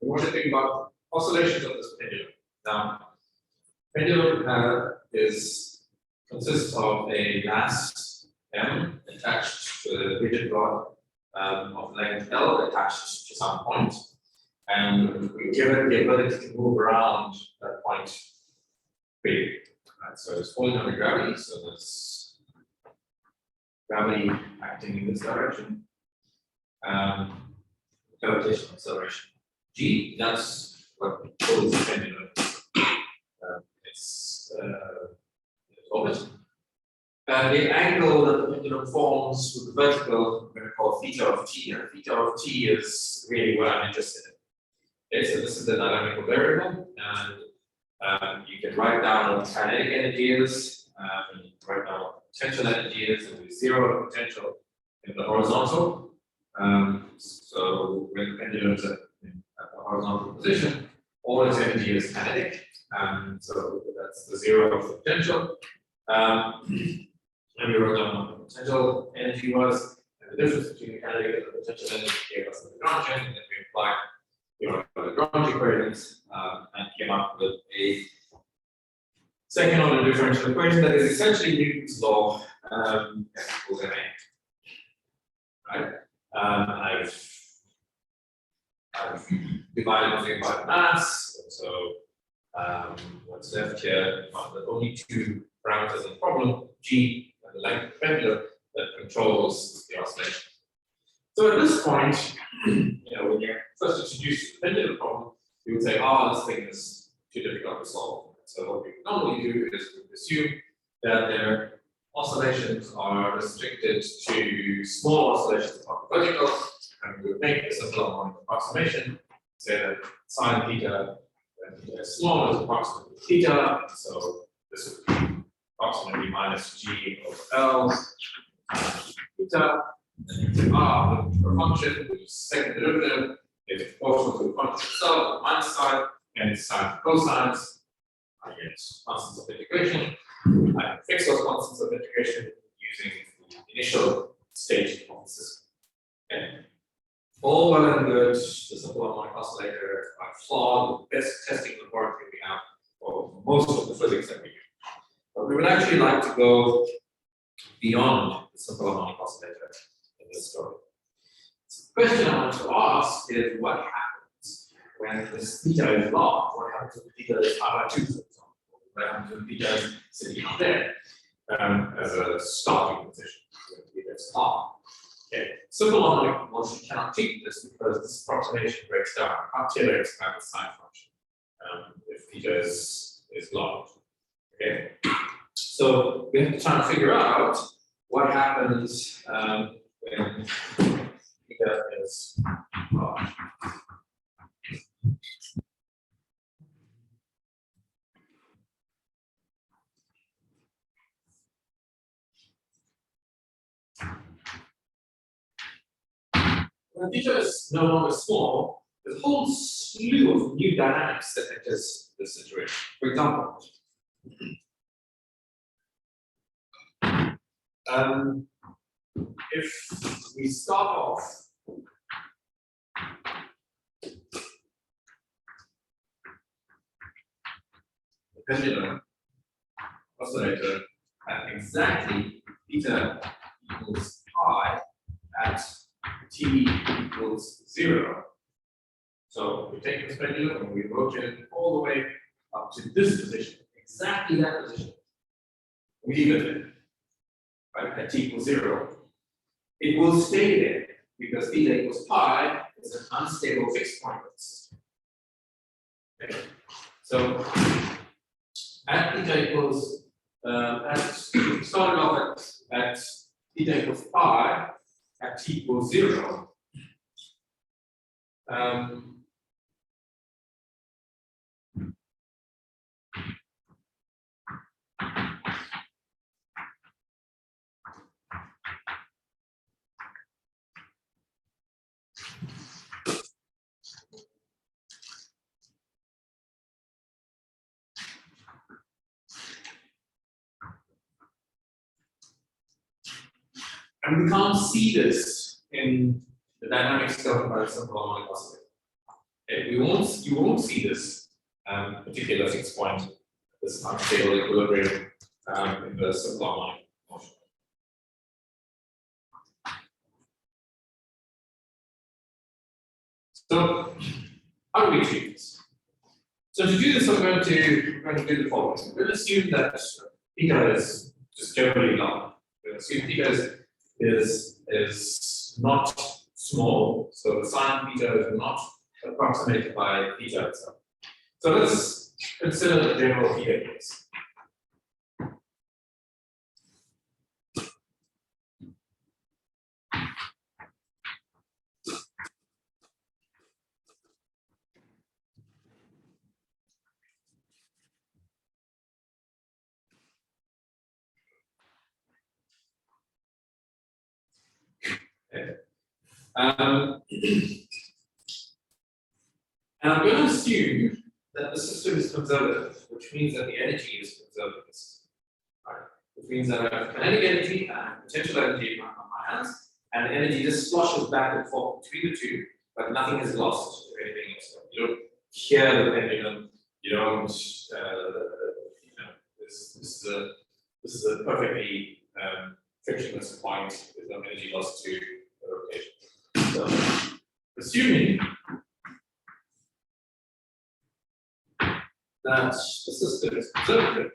We want to think about oscillations of this pendulum. Now, pendulum consists of a mass M attached to a rigid rod of length L attached to some point, and we give it the ability to move around that point freely. Right, so it's falling under gravity, so there's gravity acting in this direction. Gravitational acceleration G, that's what pulls the pendulum. Its orbit. And the angle that the pendulum forms with the vertical, we're going to call theta of t. And theta of t is really what I'm interested in. Okay, so this is the dynamical variable, and you can write down what kinetic energy is, and you can write down what potential energy is, and we zero the potential in the horizontal. So when the pendulum is at the horizontal position, all its energy is kinetic, and so that's the zero of the potential. And we wrote down what the potential energy was, and the difference between the kinetic and the potential energy gave us the Lagrangian, and then we applied the Lagrange equations and came up with a second order differential equation that is essentially Newton's law, F equals ma. Right? I've divided everything by mass, so what's left here are the only two parameters in the problem, G and the length of the pendulum, that controls the oscillation. So at this point, when you're first introduced to the pendulum problem, you would say, this thing is too difficult to solve. So what we normally do is we assume that their oscillations are restricted to small oscillations upon the vertical, and we would make a simple harmonic approximation, say that sine theta, when theta is small, is approximately theta, so this would be approximately minus g over L theta. Then you say, the function, which is second derivative, is proportional to the function itself on the minus side, and it's sine cosines. I get constants of integration. I can fix those constants of integration using the initial state of the system. Okay. All well and good, the simple harmonic oscillator are flawed with the best testing laboratory we have for most of the physics that we do. But we would actually like to go beyond the simple harmonic oscillator in this story. So the question I want to ask is what happens when this theta is locked? What happens when theta is pi by 2, for example? What happens when theta is sitting up there as a starting position? When theta is off. Okay, simple harmonic motion cannot treat this because this approximation breaks down. I can't Taylor expand the sine function if theta is locked. Okay, so we have to try and figure out what happens when theta is locked. When theta is no longer small, there's a whole slew of new dynamics that enters this situation. For example, if we start off the pendulum oscillator at exactly theta equals pi at t equals 0. So we take this pendulum and we rotate it all the way up to this position, exactly that position. We leave it there, right, at t equals 0. It will stay there because theta equals pi is an unstable fixed point of the system. Okay. So at theta equals, started off at theta equals pi at t equals 0. And we can't see this in the dynamics governed by the simple harmonic oscillator. Okay, you won't see this particular fixed point, this unstable equilibrium in the simple harmonic motion. So, how do we treat this? So to do this, we're going to do the following. We're going to assume that theta is just generally long. We're going to assume theta is not small, so the sine theta is not approximated by theta itself. So let's consider the general theta case. Okay. And I'm going to assume that the system is conservative, which means that the energy is conservative. Right? Which means that I have kinetic energy and potential energy on my hands, and the energy just sloshes back and forth between the two, but nothing is lost or anything else. You don't hear the pendulum, you don't, this is a perfectly frictionless point with no energy lost to the rotation. So, assuming that the system is conservative,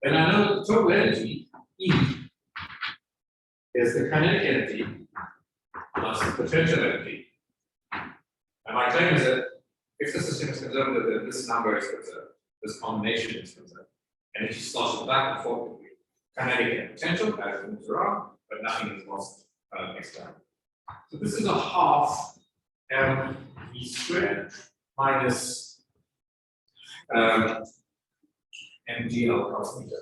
then I know the total energy, E, is the kinetic energy plus the potential energy. And my claim is that if the system is conservative, then this number is conserved, this combination is conserved. Energy sloshes back and forth between kinetic and potential as it moves around, but nothing is lost externally. So this is a half mv squared minus mgl cos theta.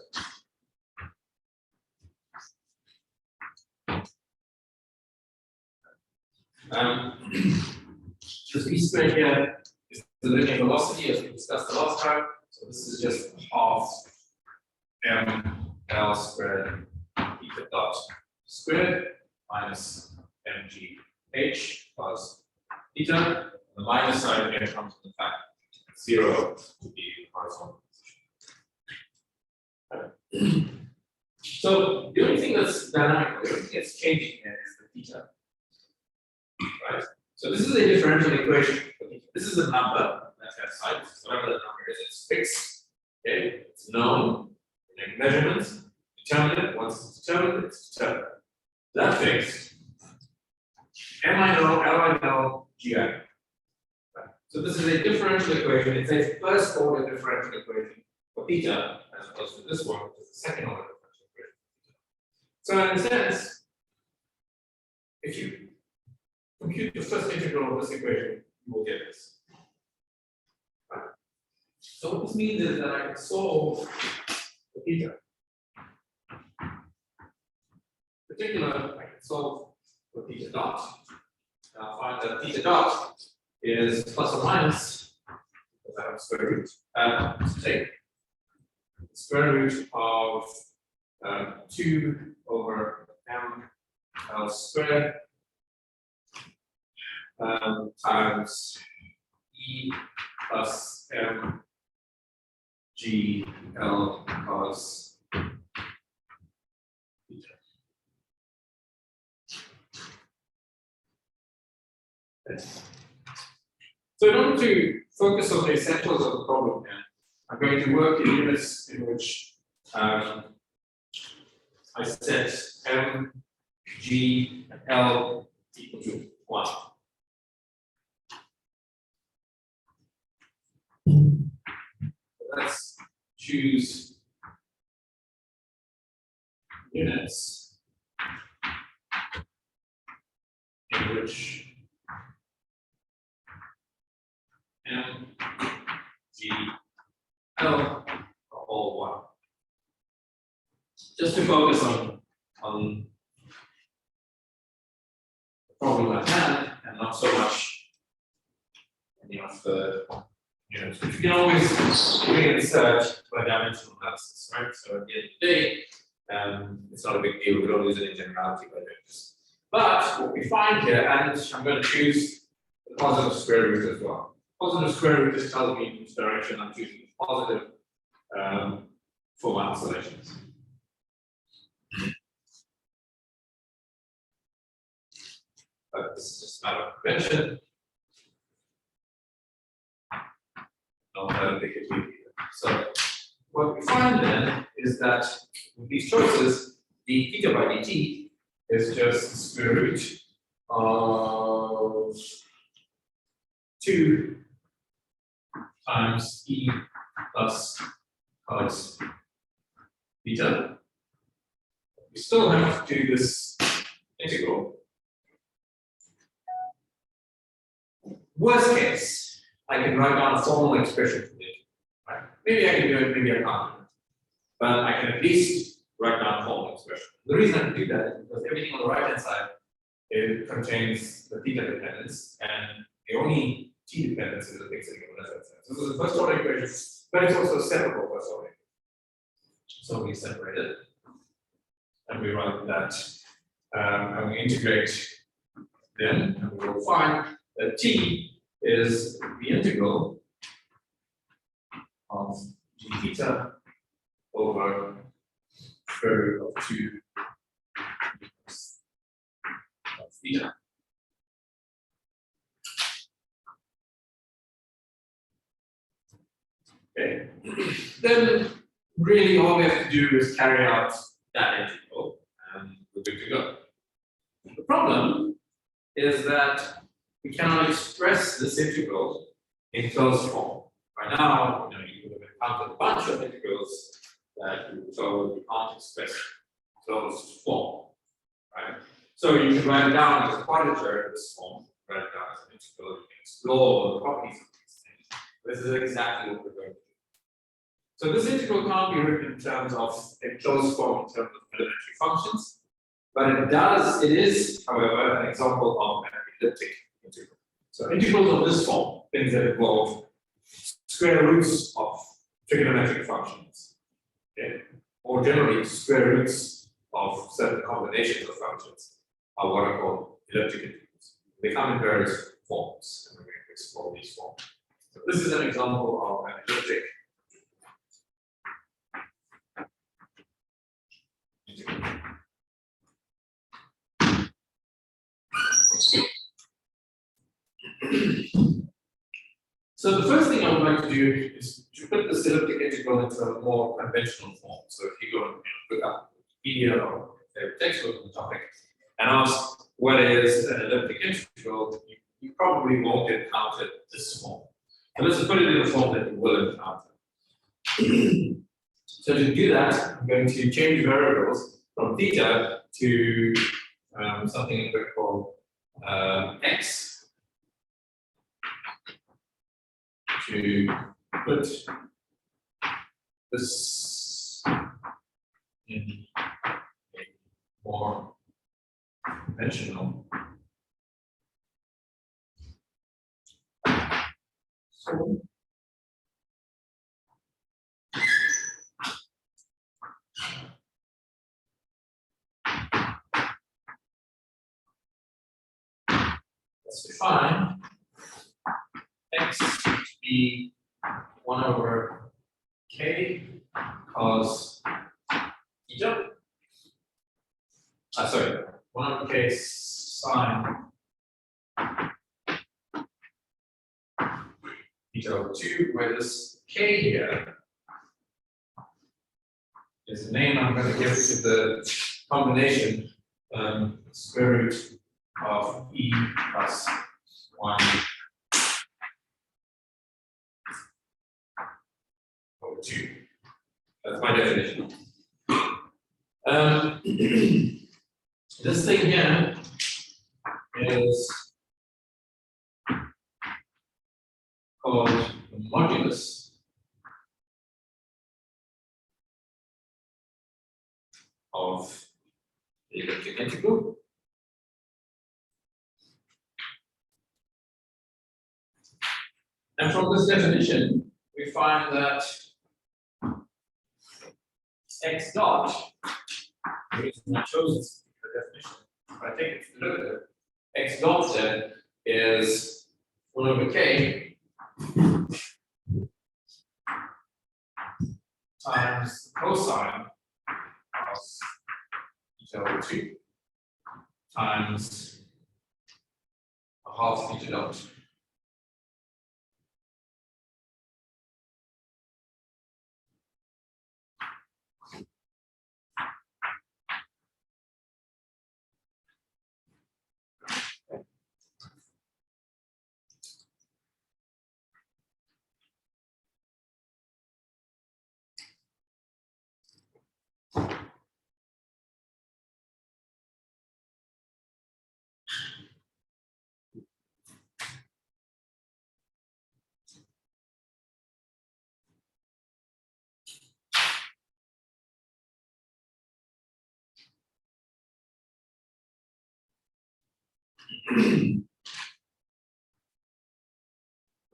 This v squared here is the linear velocity as we discussed the last time. So this is just half ml squared theta dot squared minus mgh plus theta. The minus side here comes from the fact that 0 to be horizontal position. So the only thing that's dynamic, the only thing that's changing here is the theta. Right? So this is a differential equation. This is a number that has side. So whatever the number is, it's fixed. Okay, it's known. We make measurements, determine it. Once it's determined, it's determined. That fixed. M I know, L I know, G I know. Right. So this is a differential equation. It's a first order differential equation for theta as opposed to this one, which is the second order differential equation. So in a sense, if you compute the first integral of this equation, you will get this. Right. So what this means is that I can solve the theta. In particular, I can solve for theta dot. And I'll find that theta dot is plus or minus, because I have square root, say, the square root of 2 over m l squared times E plus m g l cos theta. So in order to focus on the essentials of the problem here, I'm going to work in units in which I set m, g, and l equal to 1. Let's choose units in which m, g, l are all 1. Just to focus on the problem at hand and not so much any of the units, which we can always reinsert by dimensional analysis, right? So at the end of the day, it's not a big deal. We don't lose any generality by doing this. But what we find here, and I'm going to choose the positive square root as well. Positive square root just tells me which direction I'm choosing positive for my oscillations. But this is just a matter of convention. Not that big a deal either. So what we find then is that with these choices, d theta by dt is just the square root of 2 times e plus cos theta. We still have to do this integral. Worst case, I can write down a formal expression for it. Right? Maybe I can do it, maybe I can't. But I can at least write down a formal expression. The reason I can do that is because everything on the right hand side it contains the theta dependence, and the only t dependence is the fixed integral. So this is the first order equation, but it's also a separable first order equation. So we separate it, and we write that, and we integrate them, and we will find that t is the integral of g theta over square root of 2 of theta. Okay, then really all we have to do is carry out that integral, and we're good to go. The problem is that we cannot express this integral in closed form. Right now, you would have encountered a bunch of integrals that you can't express closed form, right? So you can write it down as a quadrature in this form, write it down as an integral, you can explore the properties of these things. This is exactly what we're going to do. So this integral can't be written in terms of a closed form in terms of elementary functions, but it is, however, an example of an elliptic integral. So integrals of this form, things that involve square roots of trigonometric functions, okay? Or generally square roots of certain combinations of functions are what are called elliptic integrals. They come in various forms, and we're going to explore these forms. So this is an example of an elliptic integral. So the first thing I would like to do is to put this elliptic integral into a more conventional form. So if you go and look up Wikipedia or a textbook on the topic and ask what is an elliptic integral, you probably won't encounter this form. So let's put it in a form that you will encounter. So to do that, I'm going to change variables from theta to something we call x, to put this in a more conventional form. Let's define x to be 1 over k cos theta. Sorry, 1 over k sine theta over 2, where this k here is the name I'm going to give to the combination square root of e plus 1 over 2. That's my definition. This thing here is called the modulus of the elliptic integral. And from this definition, we find that x dot, the reason I chose the definition, if I take it to the derivative, x dot then is 1 over k times cosine of theta over 2 times a half theta dot.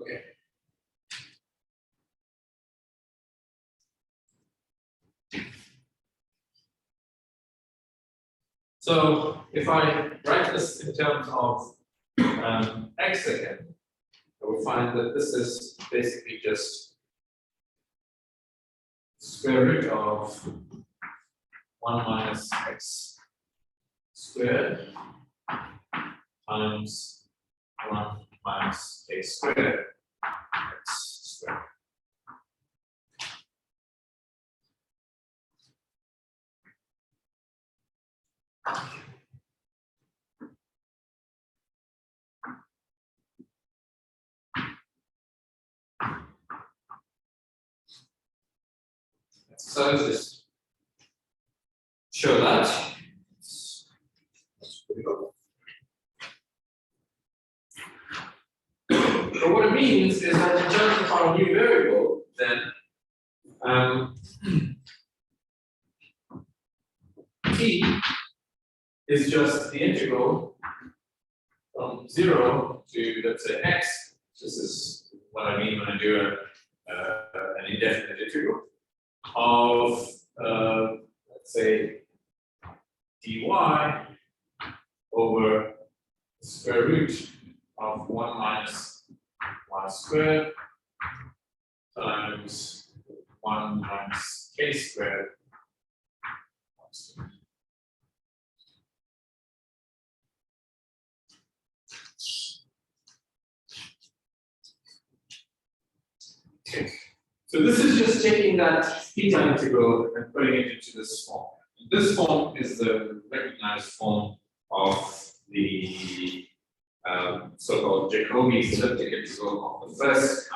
Okay. So if I write this in terms of x again, I will find that this is basically just square root of 1 minus x squared times 1 minus k squared x squared. So let's just show that. That's pretty good. But what it means is that in terms of our new variable, then t is just the integral from 0 to, let's say, x. This is what I mean when I do an indefinite integral of, let's say, dy over the square root of 1 minus y squared times 1 minus k squared. Okay. So this is just taking that theta integral and putting it into this form. This form is the recognized form of the so-called Jacobi's elliptic integral of the first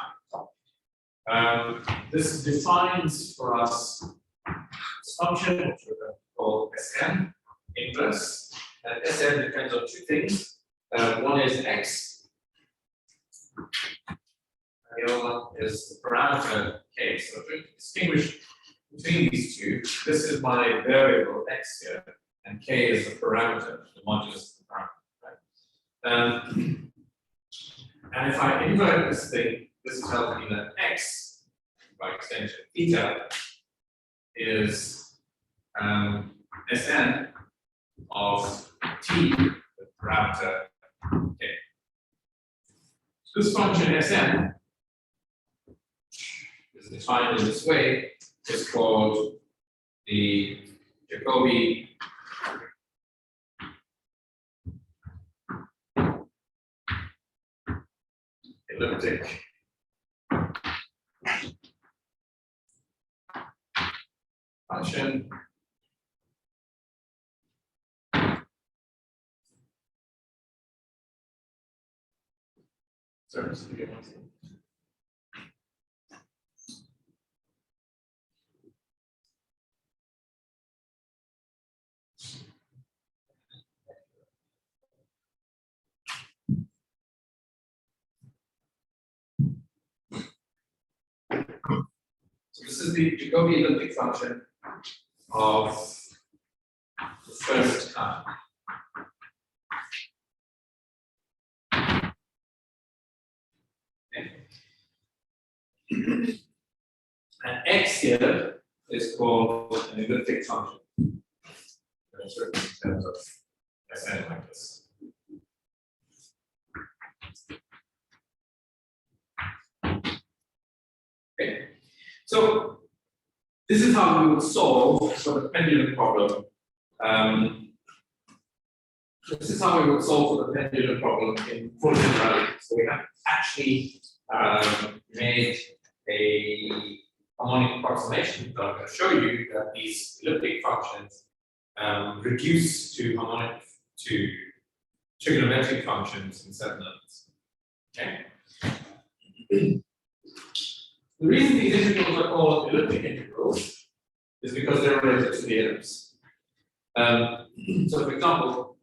kind. This defines for us this function, which we're going to call Sn inverse. And Sn depends on two things. One is x, and the other one is the parameter k. So to distinguish between these two, this is my variable x here, and k is the parameter, the modulus of the parameter. Right? And if I invert this thing, this tells me that x, by extension theta, is Sn of t, the parameter k. So this function Sn is defined in this way, is called the Jacobi elliptic function So this is the Jacobi elliptic function of the first kind. Okay. And x here is called an elliptic function. In terms of Sn like this. Okay. So this is how we would solve for the pendulum problem. This is how we would solve for the pendulum problem in full generality. So we have actually made a harmonic approximation, but I'm going to show you that these elliptic functions reduce to trigonometric functions in certain limits. Okay. The reason these integrals are called elliptic integrals is because they're related to the ellipse. So, for example,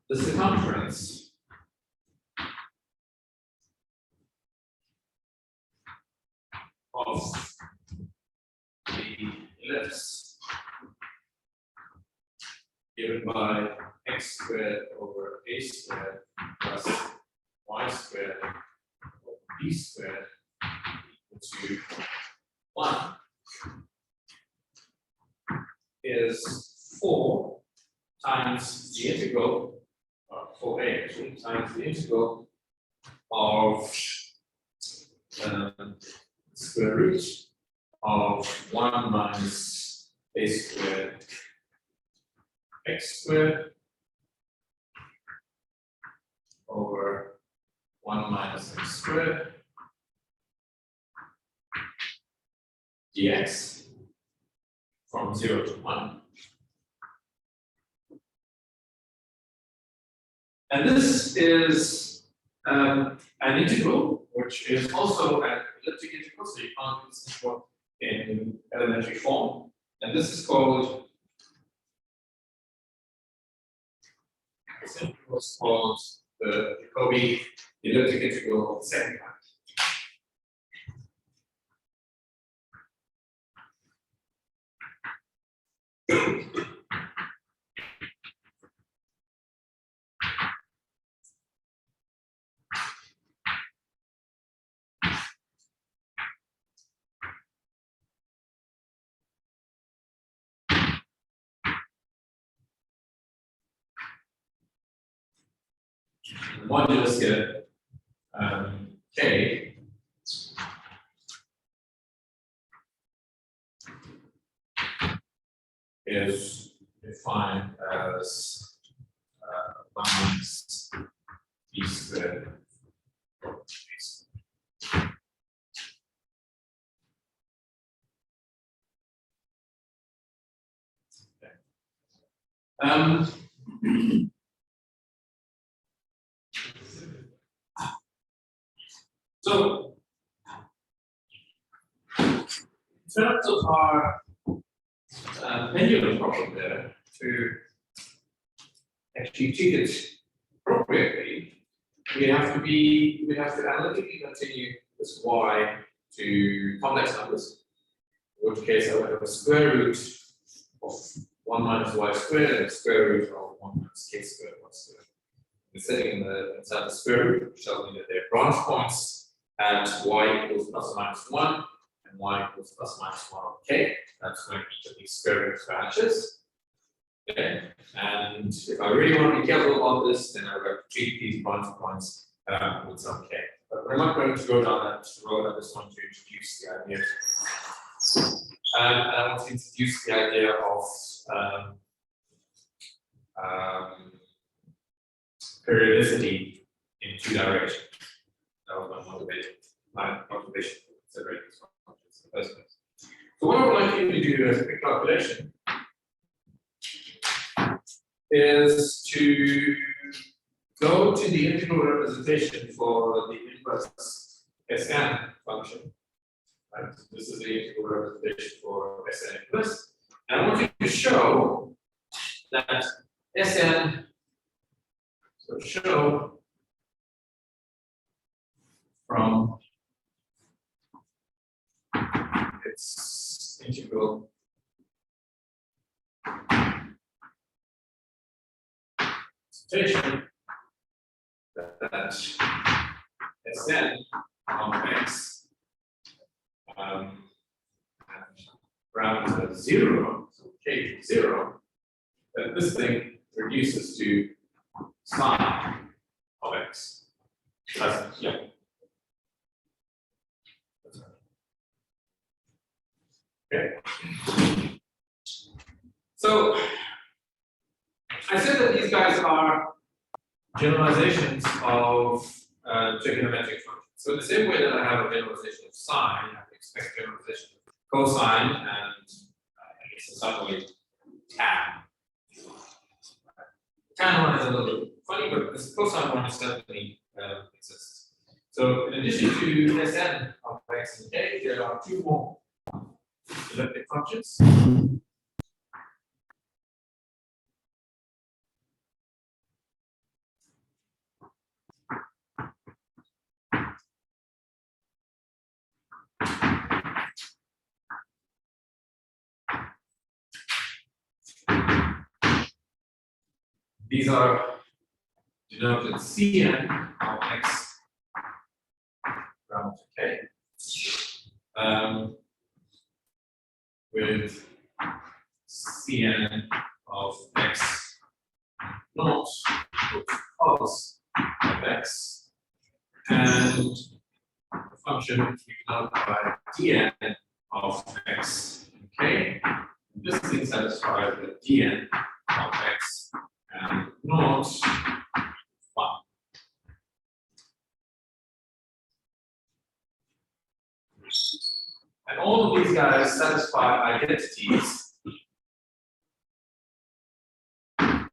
the circumference of the ellipse given by x squared over a squared plus y squared over b squared equal to 1 is 4 times the integral, 4a actually, times the integral of square root of 1 minus a squared x squared over 1 minus x squared dx from 0 to 1. And this is an integral, which is also an elliptic integral, so you can't do this integral in elementary form. And this is called the Jacobi elliptic integral of the second kind. The modulus here, k, is defined as 1 minus b squared over b squared. Okay. So, in terms of our pendulum problem there, to actually treat it appropriately, we have to analytically continue this y to complex numbers, in which case I would have a square root of 1 minus y squared and a square root of 1 minus k squared y squared. We're sitting inside the square root, which tells me that there are branch points at y equals plus or minus 1 and y equals plus or minus 1 of k. That's when each of these square root vanishes. Okay, and if I really want to be careful about this, then I would have to treat these branch points with some k. But we're not going to go down that road. I just want to introduce the idea. And I want to introduce the idea of periodicity in 2 directions. That was my motivation for considering these functions in the first place. So what I would like you to do as a quick calculation is to go to the integral representation for the inverse Sn function. Right? So this is the integral representation for Sn inverse. And I want you to show that Sn, so show from its integral notation that Sn of x and parameter 0, so k 0, then this thing reduces to sine of x. That's, yeah. That's right. Okay. So I said that these guys are generalizations of trigonometric functions. So in the same way that I have a generalization of sine, I can expect generalization of cosine and I guess in some way tan. Tan one is a little bit funny, but this cosine one certainly exists. So in addition to Sn of x and k, there are two more elliptic functions. These are denoted Cn of x parameter k, with Cn of x naught, which cos of x, and the function which we denote by Dn of x and k. This thing satisfies the Dn of x and naught 1. And all of these guys satisfy identities that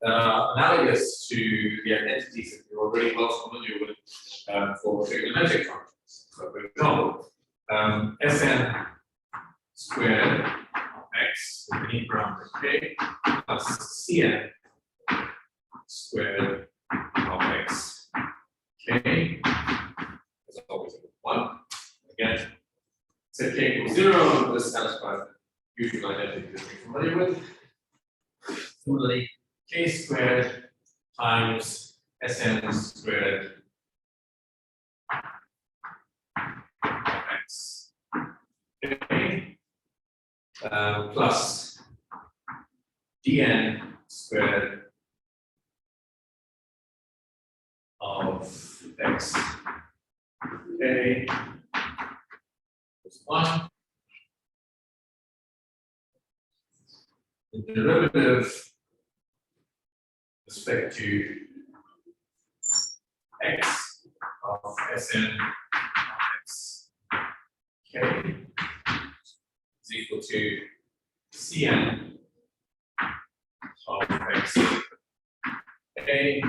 are analogous to the identities that you're already well familiar with for trigonometric functions. So for example, Sn squared of x with any parameter k plus Cn squared of x k is always equal to 1. Again, set k equals 0, this satisfies the usual identity that we're familiar with. Similarly, k squared times Sn squared of x k plus Dn squared of x k is 1. The derivative with respect to x of Sn x k is equal to Cn of x k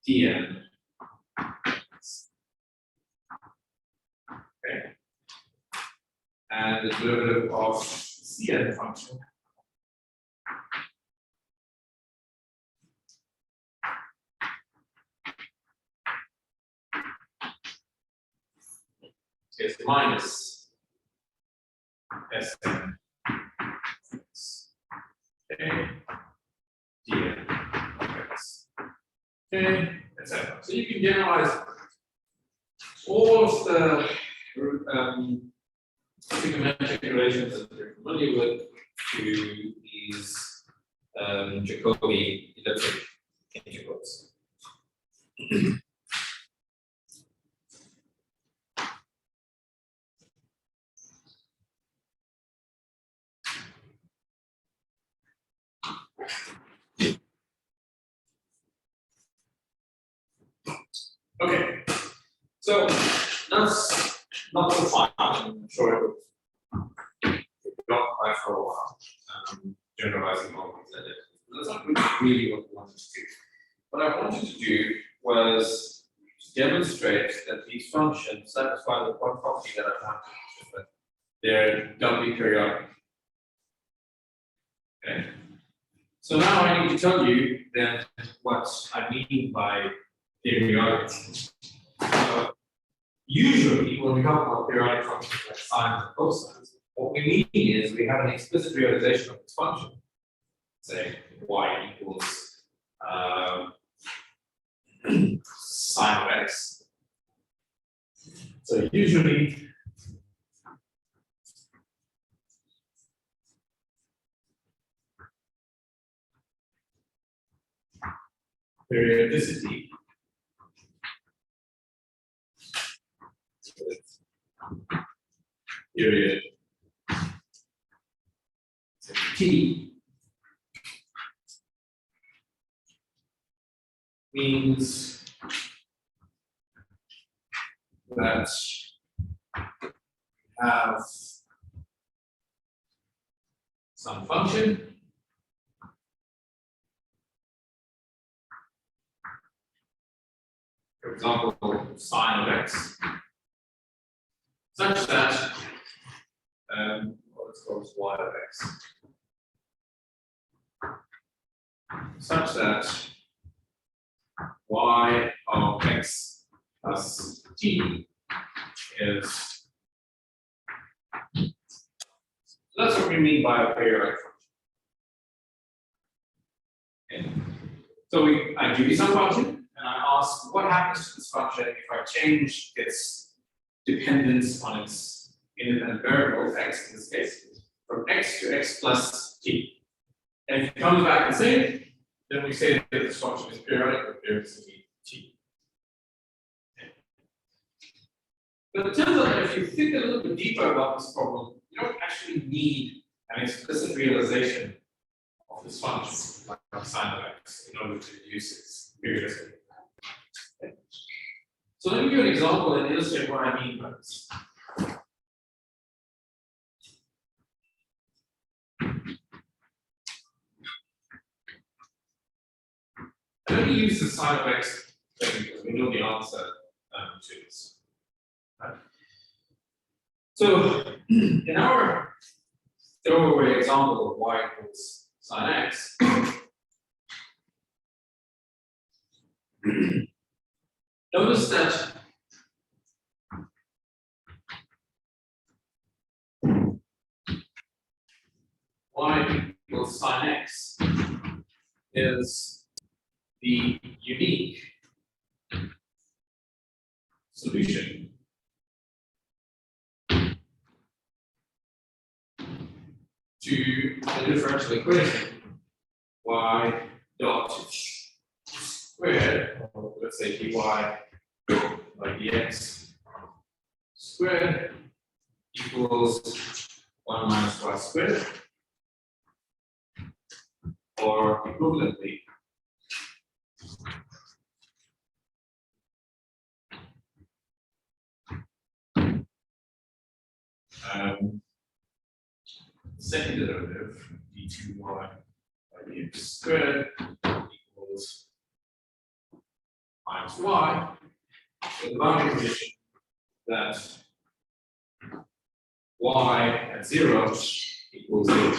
Dn. Okay. And the derivative of Cn function is minus Sn k Dn of x k, etc. So you can generalize all of the trigonometric relations that you're familiar with to these Jacobi elliptic integrals. Okay, so that's not so fun. I'm sure it was not for a while. Generalizing all these identities. That's not really what we wanted to do. What I wanted to do was demonstrate that these functions satisfy the one property that I wanted, that they're doubly periodic. Okay. So now I need to tell you then what I mean by periodic. Usually, when we talk about periodic functions like sines and cosines, what we mean is we have an explicit realization of this function. say y equals sine of x. So usually periodicity period t means that have some function for example sine of x such that let's go with y of x such that y of x plus t is, that's what we mean by a periodic function. Okay. So I give you some function and I ask what happens to this function if I change its dependence on its independent variable x in this case from x to x plus t. And if it comes back the same, then we say that this function is periodic with periodicity t. Okay. But it turns out that if you think a little bit deeper about this problem, you don't actually need an explicit realization of this function, like sine of x, in order to deduce its periodicity. Okay. So let me give you an example and illustrate what I mean by this. I'm going to use the sine of x thing because we know the answer to this. Right? So in our throwaway example of y equals sine x, notice that y equals sine x is the unique solution to the differential equation y dot squared, or let's say dy by dx squared equals 1 minus y squared, or equivalently second derivative d2y by dx squared equals minus y, with the boundary condition that y at 0 equals 0.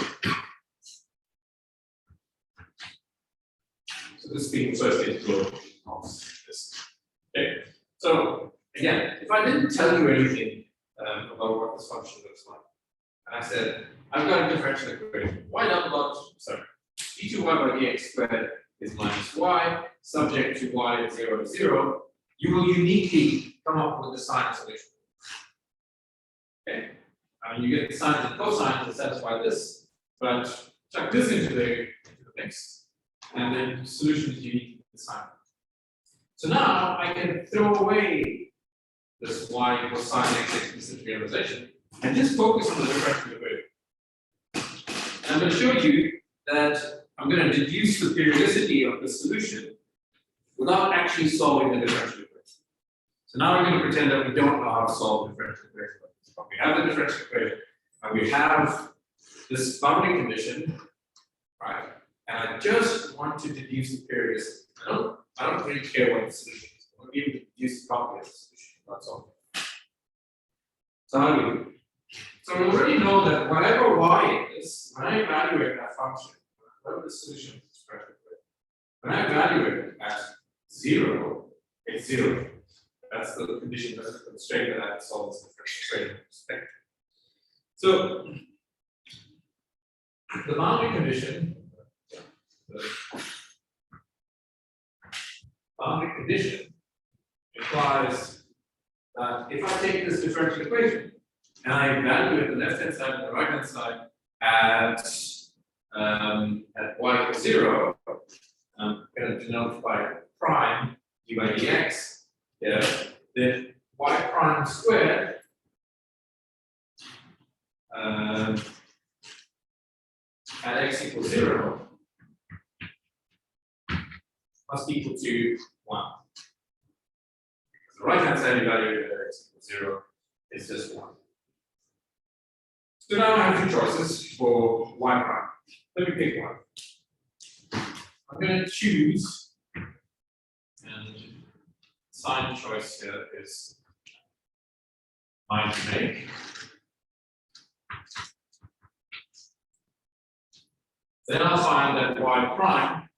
So this being the first integral of this. Okay. So again, if I didn't tell you anything about what this function looks like, and I said, I've got a differential equation. Y dot, sorry, d2y by dx squared is minus y, subject to y at 0 to 0, you will uniquely come up with the sine solution. Okay? You get the sines and cosines to satisfy this, but chuck this into the mix, and then the solution is unique to the sine. So now I can throw away this y equals sine x explicit realization and just focus on the differential equation. And I'm going to show you that I'm going to deduce the periodicity of the solution without actually solving the differential equation. So now we're going to pretend that we don't know how to solve the differential equation. But we have the differential equation, and we have this boundary condition, right? And I just want to deduce the periodicity. I don't really care what the solution is. I want to be able to deduce the property of the solution. That's all. So how do we do it? So we already know that whatever y is, when I evaluate that function, whatever the solution is expressed with, when I evaluate it at 0, it's 0. That's the condition, that's the constraint that solves the differential equation. So the boundary condition the boundary condition implies that if I take this differential equation and I evaluate the left-hand side and the right-hand side at y equals 0, I'm going to denote by prime d by dx here, then y prime squared at x equals 0 must equal to 1. The right-hand side evaluated at x equals 0 is just 1. So now I have two choices for y prime. Let me pick one. I'm going to choose, and sign choice here is mine to make. Then I'll find that y prime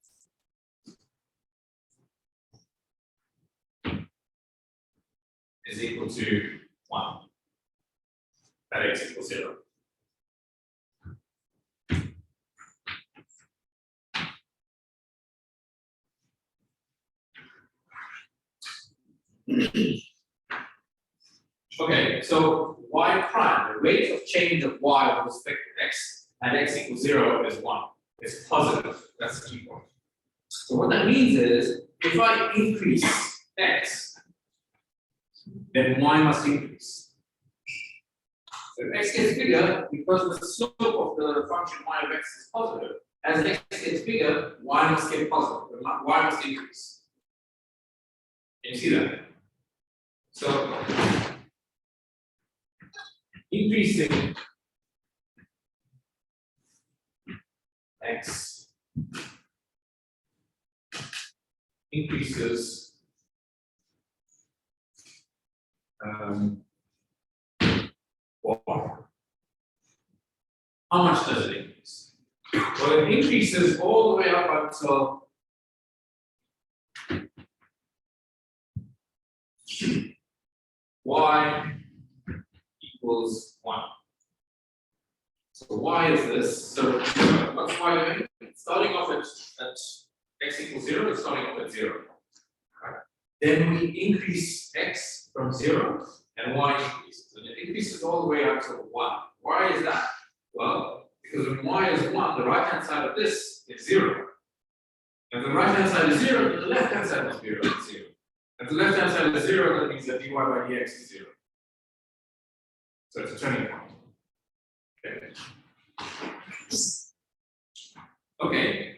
is equal to 1 at x equals 0. Okay, so y prime, the rate of change of y with respect to x at x equals 0 is 1. It's positive. That's the key point. So what that means is if I increase x, then y must increase. So if x gets bigger, because the slope of the function y of x is positive, as x gets bigger, y must get positive, y must increase. Can you see that? So increasing x increases y. How much does it increase? Well, it increases all the way up until y equals 1. So y is this. So what's y doing? It's starting off at x equals 0, it's starting off at 0. Okay. Then we increase x from 0 and y increases. And it increases all the way up to 1. Why is that? Well, because when y is 1, the right hand side of this is 0. If the right hand side is 0, then the left hand side must be 0. If the left hand side is 0, that means that dy by dx is 0. So it's a turning point. Okay. Okay.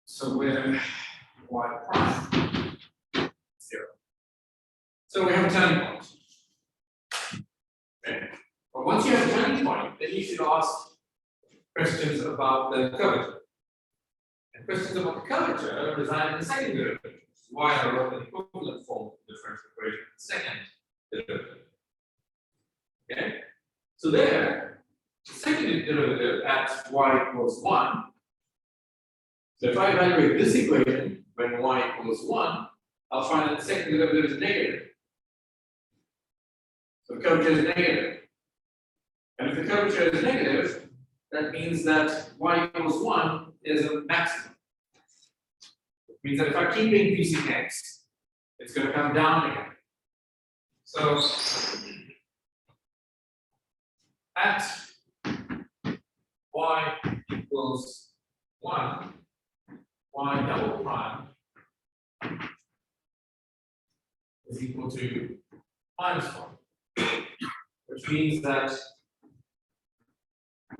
So we're y prime 0. So we have a turning point. Okay. But once you have a turning point, then you should ask questions about the curvature. And questions about the curvature reside in the second derivative, which is why I wrote an equivalent form of the differential equation in the second derivative. Okay? So there, the second derivative at y equals 1. So if I evaluate this equation when y equals 1, I'll find that the second derivative is negative. So the curvature is negative. And if the curvature is negative, that means that y equals 1 is a maximum. It means that if I keep increasing x, it's going to come down again. So at y equals 1, y double prime is equal to -1, which means that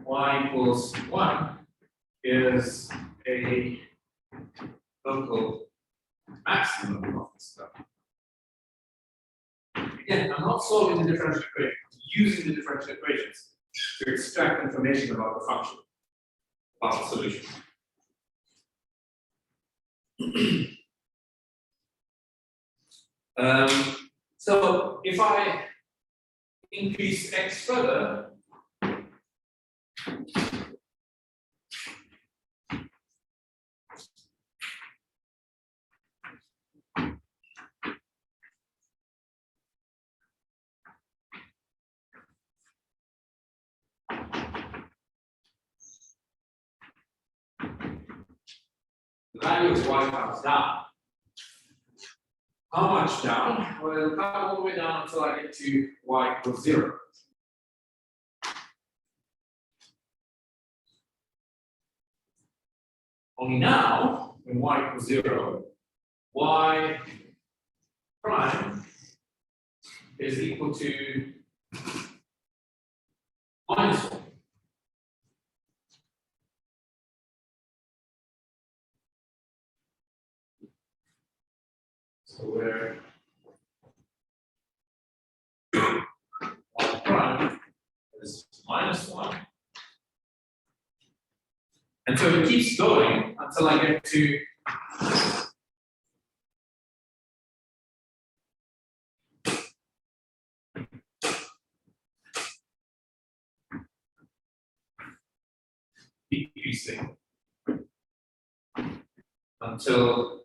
y equals 1 is a local maximum of this stuff. Again, I'm not solving the differential equation, I'm using the differential equations to extract information about the function, about the solution. So if I increase x further, value of y comes down. How much down? Well, it'll come all the way down until I get to y equals 0. Only now, when y equals 0, y prime is equal to minus 1. So where y prime is minus 1. And so it keeps going until I get to decreasing until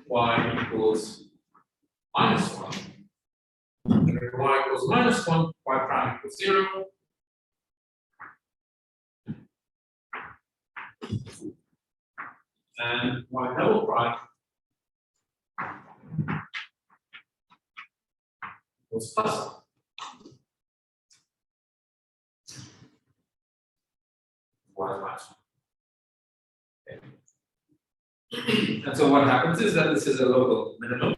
y equals minus 1. And when y equals minus 1, y prime equals 0. And y double prime equals plus 1. Y minus 1. Okay. And so what happens is that this is a local minimum.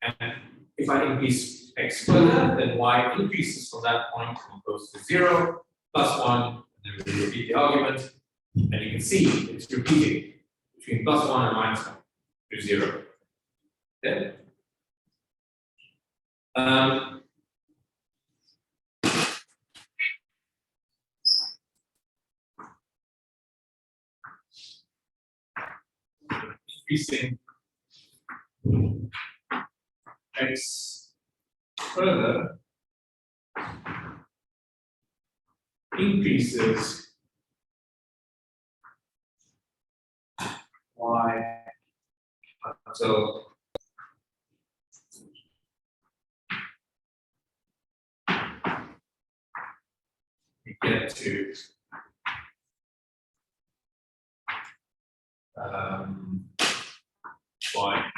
And if I increase x further, then y increases from that point and goes to 0, plus 1, and then we repeat the argument. And you can see it's repeating between plus 1 and minus 1 to 0. Okay? Increasing x further increases y until we get to y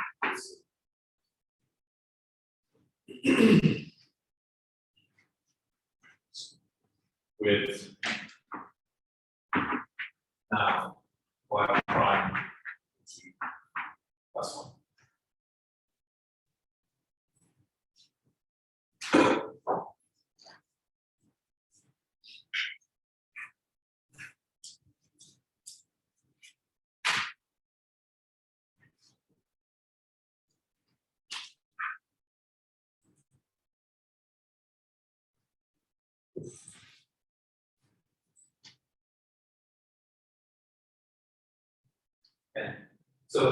with now y prime plus 1. Okay. So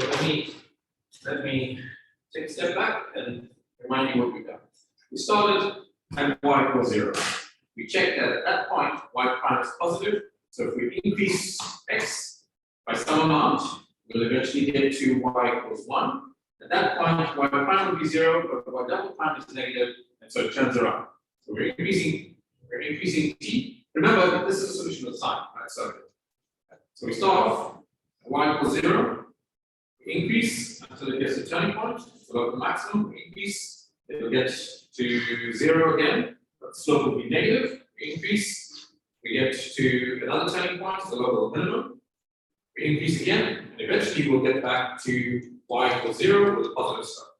let me take a step back and remind you what we've done. We started at y equals 0. We checked that at that point y prime is positive. So if we increase x by some amount, we'll eventually get to y equals 1. At that point, y prime will be 0, but y double prime is negative, and so it turns around. So we're increasing t. Remember, this is a solution of sign, right? So we start off at y equals 0. We increase until it gets to turning point, below the maximum. We increase, it will get to 0 again, but the slope will be negative. We increase, we get to another turning point, the local minimum. We increase again, and eventually we'll get back to y equals 0 with a positive slope.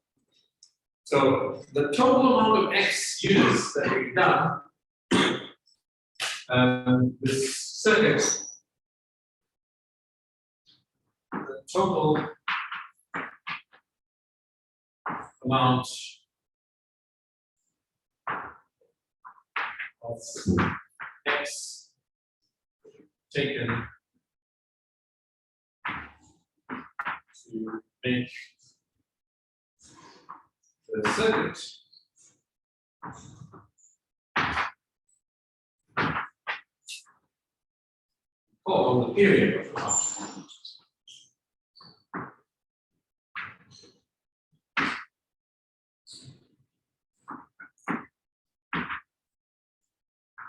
So the total amount of x units that we've done, this circuit, the total amount of x taken to make the circuit called the period of the function.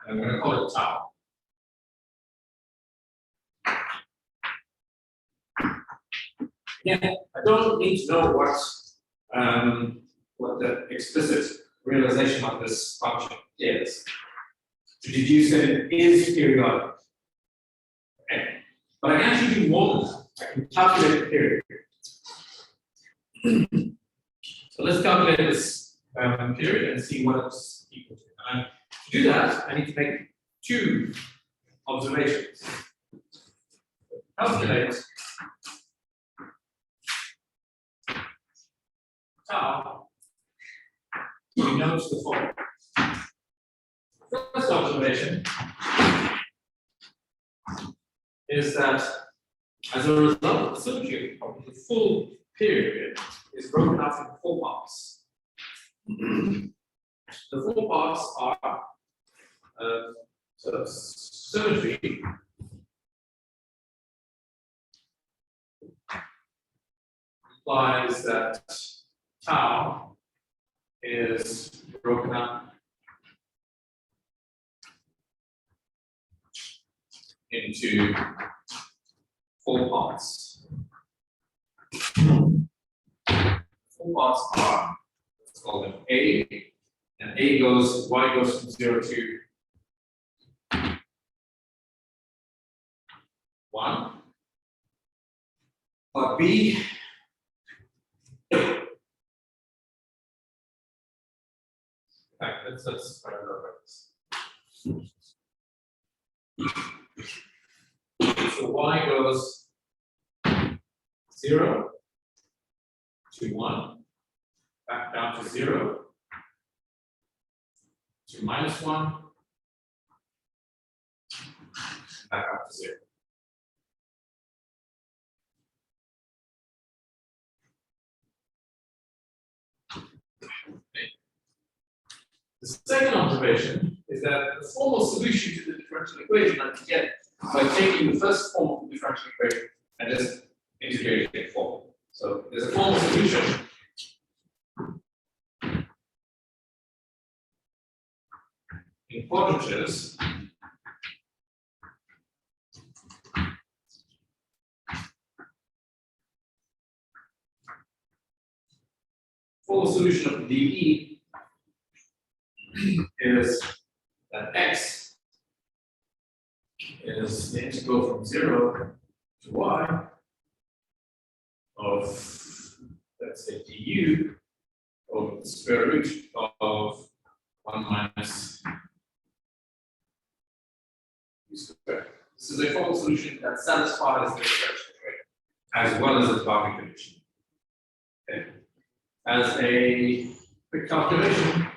I'm going to call it tau. Again, I don't need to know what the explicit realization of this function is to deduce that it is periodic. Okay. But I can actually do more than that. I can calculate the period. So let's calculate this period and see what it's equal to. And to do that, I need to make two observations. Calculate tau. We note the following. First observation is that as a result of the symmetry problem, the full period is broken up into 4 parts. The 4 parts are so symmetry implies that tau is broken up into 4 parts. 4 parts are, let's call them A, and A goes, Y goes from 0 to 1. But B, let's try to look at this. So Y goes 0 to 1, back down to 0 to -1, back up to 0. The second observation is that the formal solution to the differential equation I can get by taking the first form of the differential equation and just integrating it forward. So there's a formal solution. In quadratures, formal solution of the dE is that x is the integral from 0 to y of, let's say, du over the square root of 1 minus u squared. This is a formal solution that satisfies the differential equation as well as its boundary condition. Okay. As a quick calculation,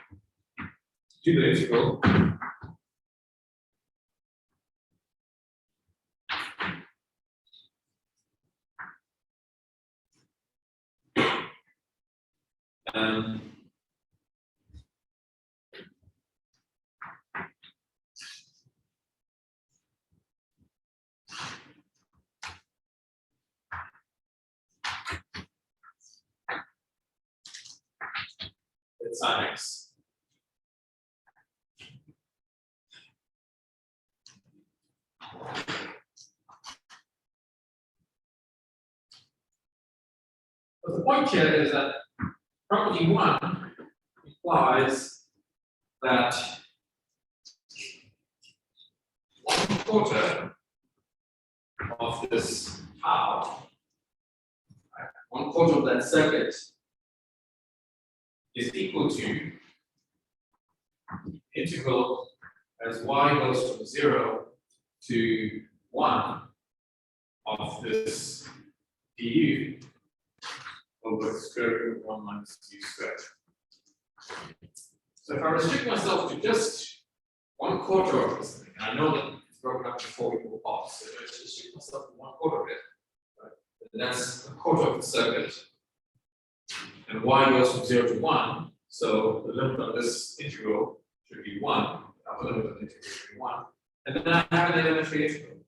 do the integral. It's sin x. But the point here is that property 1 implies that 1/4 of this tau, 1/4 of that circuit, is equal to integral as y goes from 0 to 1 of this du over the square root of 1 minus u squared. So if I restrict myself to just 1/4 of this thing, and I know that it's broken up into 4 equal parts, so if I restrict myself to 1/4 of it, right, then that's 1/4 of the circuit, and y goes from 0 to 1, so the limit of this integral should be 1, the upper limit of the integral should be 1, and then I have an elementary integral.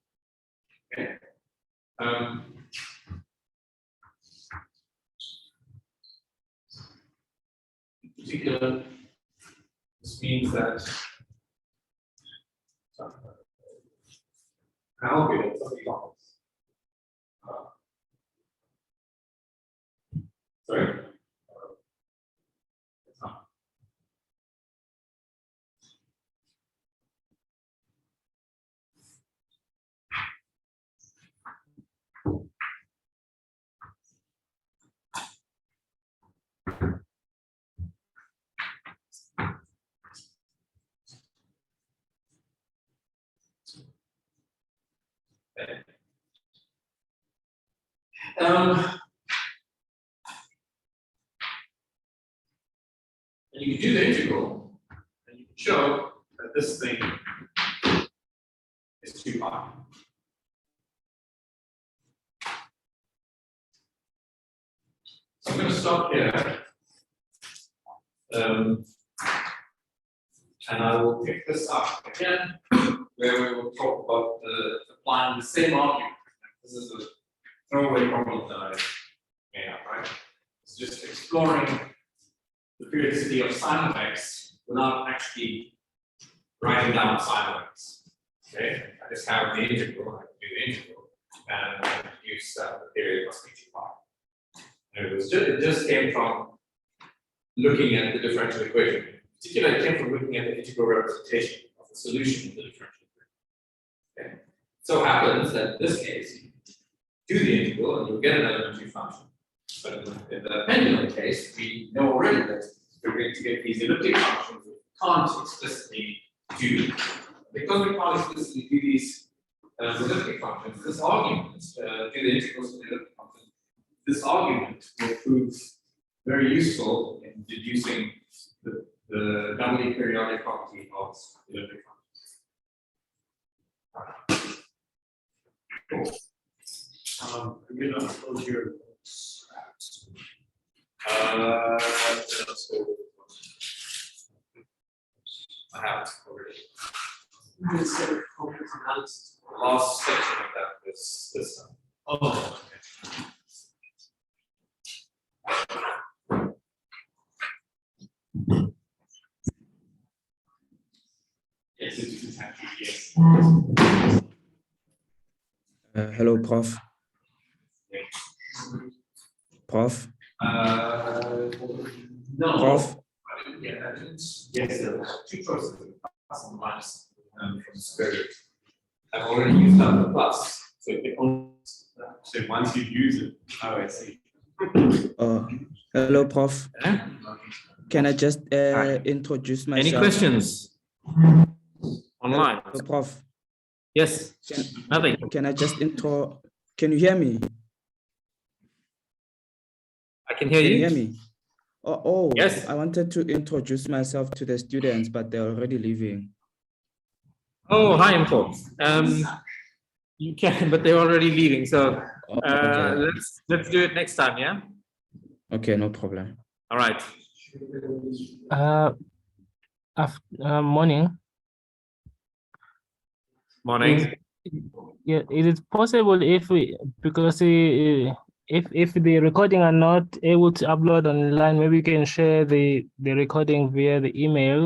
Okay. In particular, this means that now we have something else. Sorry? It's not. Okay. And you can do the integral, and you can show that this thing is 2 pi. So I'm going to stop here. And I will pick this up again, where we will talk about applying the same argument. This is a throwaway problem that I made up, right? It's just exploring the periodicity of sine of x without actually writing down sine of x. Okay, I just have the integral, I can do the integral, and I use the period must be 2 pi. And it just came from looking at the differential equation. In particular, it came from looking at the integral representation of the solution of the differential equation. Okay, so happens that in this case, you do the integral and you'll get an elementary function. But in the pendulum case, we know already that we're going to get these elliptic functions we can't explicitly do. Because we can't explicitly do these elliptic functions, this argument, do the integrals of the elliptic function, this argument will prove very useful in deducing the doubly periodic property of elliptic functions. Cool. I'm going to close your notes. I have it already. Last section of that this time. Oh, okay. Yes, it's exactly, yes. Hello, Prof. Prof. No. Prof. I didn't get that. Yes, there were 2 choices, plus and minus from square root. I've already used up the plus, so it only. So once you use it, oh, I see. Hello, Prof. Yeah? Can I just Hi. introduce myself? Any questions? Online? Hello, Prof. Yes, nothing. Can I just intro? Can you hear me? I can hear Can you you. hear me? Oh, Yes. I wanted to introduce myself to the students, but they're already leaving. Oh, hi, Info. You can, but they're already leaving. So Okay. let's do it next time. Yeah. Okay, no problem. All right. Morning. Morning. Yeah, it is possible if we, because if the recording are not able to upload online, maybe we can share the recording via the email